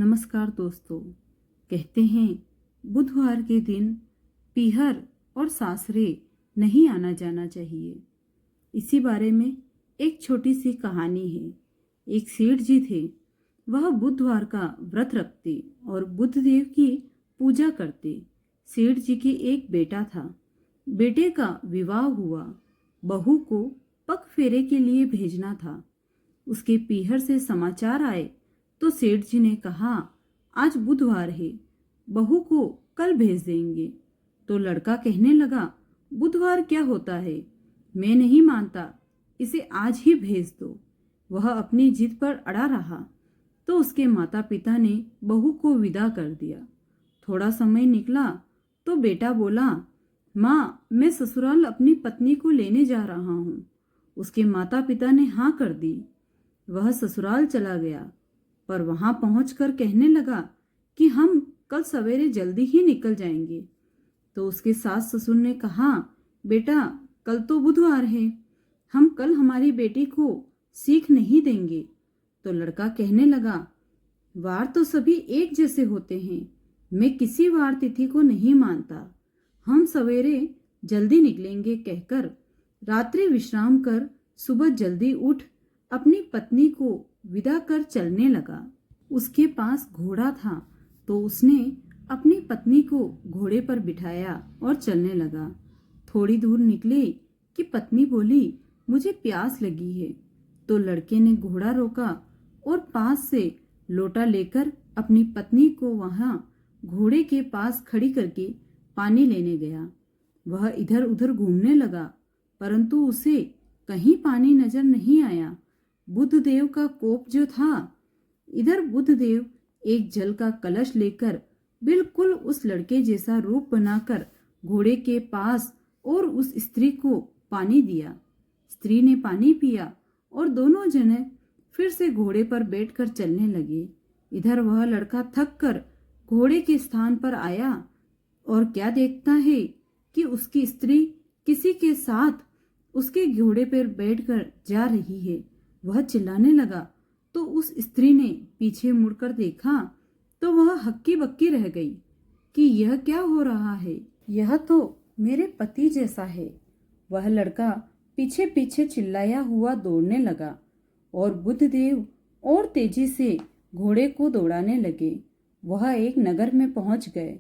नमस्कार दोस्तों। कहते हैं बुधवार के दिन पीहर और सासरे नहीं आना जाना चाहिए। इसी बारे में एक छोटी सी कहानी है। एक सेठ जी थे। वह बुधवार का व्रत रखते और बुधदेव की पूजा करते। सेठ जी की एक बेटा था। बेटे का विवाह हुआ। बहू को पग फेरे के लिए भेजना था। उसके पीहर से समाचार आए तो सेठ जी ने कहा, आज बुधवार है, बहू को कल भेज देंगे। तो लड़का कहने लगा, बुधवार क्या होता है, मैं नहीं मानता, इसे आज ही भेज दो। वह अपनी जिद पर अड़ा रहा तो उसके माता पिता ने बहू को विदा कर दिया। थोड़ा समय निकला तो बेटा बोला, माँ, मैं ससुराल अपनी पत्नी को लेने जा रहा हूँ। उसके माता पिता ने हाँ कर दी। वह ससुराल चला गया, पर वहां पहुंचकर कहने लगा कि हम कल सवेरे जल्दी ही निकल जाएंगे। तो उसके सास ससुर ने कहा, बेटा, कल तो बुधवार है, हम कल हमारी बेटी को सीख नहीं देंगे। तो लड़का कहने लगा, वार तो सभी एक जैसे होते हैं, मैं किसी वार तिथि को नहीं मानता, हम सवेरे जल्दी निकलेंगे कहकर रात्रि विश्राम कर सुबह जल्दी उठ अपनी पत्नी को विदा कर चलने लगा। उसके पास घोड़ा था तो उसने अपनी पत्नी को घोड़े पर बिठाया और चलने लगा। थोड़ी दूर निकले कि पत्नी बोली, मुझे प्यास लगी है। तो लड़के ने घोड़ा रोका और पास से लोटा लेकर अपनी पत्नी को वहां घोड़े के पास खड़ी करके पानी लेने गया। वह इधर उधर घूमने लगा, परंतु उसे कहीं पानी नजर नहीं आया। बुधदेव का कोप जो था। इधर बुधदेव एक जल का कलश लेकर बिल्कुल उस लड़के जैसा रूप बनाकर घोड़े के पास और उस स्त्री को पानी दिया। स्त्री ने पानी पिया और दोनों जने फिर से घोड़े पर बैठकर चलने लगे। इधर वह लड़का थक कर घोड़े के स्थान पर आया और क्या देखता है कि उसकी स्त्री किसी के साथ उसके घोड़े पर बैठकर जा रही है। वह चिल्लाने लगा तो उस स्त्री ने पीछे मुड़कर देखा तो वह हक्की बक्की रह गई कि यह क्या हो रहा है, यह तो मेरे पति जैसा है। वह लड़का पीछे पीछे चिल्लाया हुआ दौड़ने लगा और बुधदेव और तेजी से घोड़े को दौड़ाने लगे। वह एक नगर में पहुंच गए।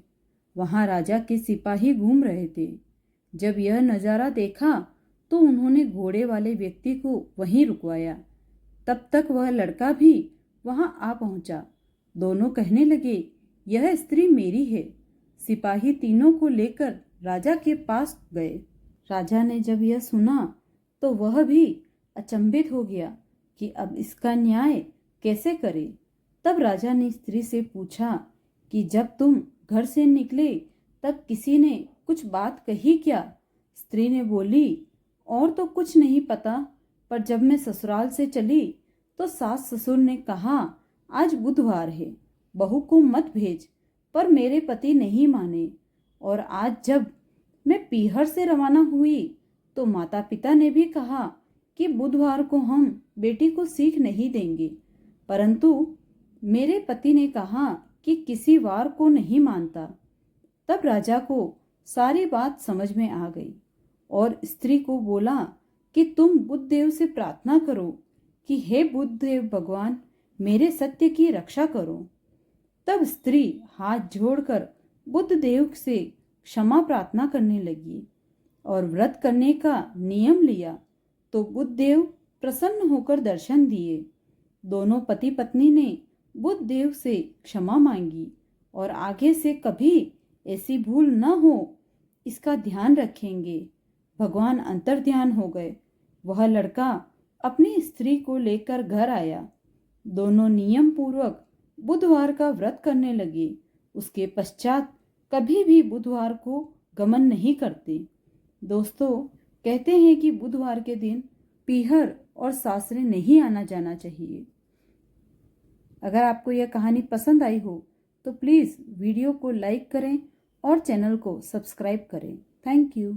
वहां राजा के सिपाही घूम रहे थे। जब यह नजारा देखा तो उन्होंने घोड़े वाले व्यक्ति को वहीं रुकवाया। तब तक वह लड़का भी वहां आ पहुंचा। दोनों कहने लगे, यह स्त्री मेरी है। सिपाही तीनों को लेकर राजा के पास गए। राजा ने जब यह सुना तो वह भी अचंभित हो गया कि अब इसका न्याय कैसे करे। तब राजा ने स्त्री से पूछा कि जब तुम घर से निकले तब किसी ने कुछ बात कही क्या? स्त्री ने बोली, और तो कुछ नहीं पता, पर जब मैं ससुराल से चली तो सास ससुर ने कहा, आज बुधवार है, बहू को मत भेज, पर मेरे पति नहीं माने। और आज जब मैं पीहर से रवाना हुई तो माता पिता ने भी कहा कि बुधवार को हम बेटी को सीख नहीं देंगे, परंतु मेरे पति ने कहा कि किसी वार को नहीं मानता। तब राजा को सारी बात समझ में आ गई और स्त्री को बोला कि तुम बुधदेव से प्रार्थना करो कि हे बुधदेव भगवान, मेरे सत्य की रक्षा करो। तब स्त्री हाथ जोड़कर बुधदेव से क्षमा प्रार्थना करने लगी और व्रत करने का नियम लिया तो बुधदेव प्रसन्न होकर दर्शन दिए। दोनों पति पत्नी ने बुधदेव से क्षमा मांगी और आगे से कभी ऐसी भूल न हो इसका ध्यान रखेंगे। भगवान अंतर्ध्यान हो गए। वह लड़का अपनी स्त्री को लेकर घर आया। दोनों नियम पूर्वक बुधवार का व्रत करने लगे। उसके पश्चात कभी भी बुधवार को गमन नहीं करते। दोस्तों, कहते हैं कि बुधवार के दिन पीहर और सासरे नहीं आना जाना चाहिए। अगर आपको यह कहानी पसंद आई हो तो प्लीज़ वीडियो को लाइक करें और चैनल को सब्सक्राइब करें। Thank you.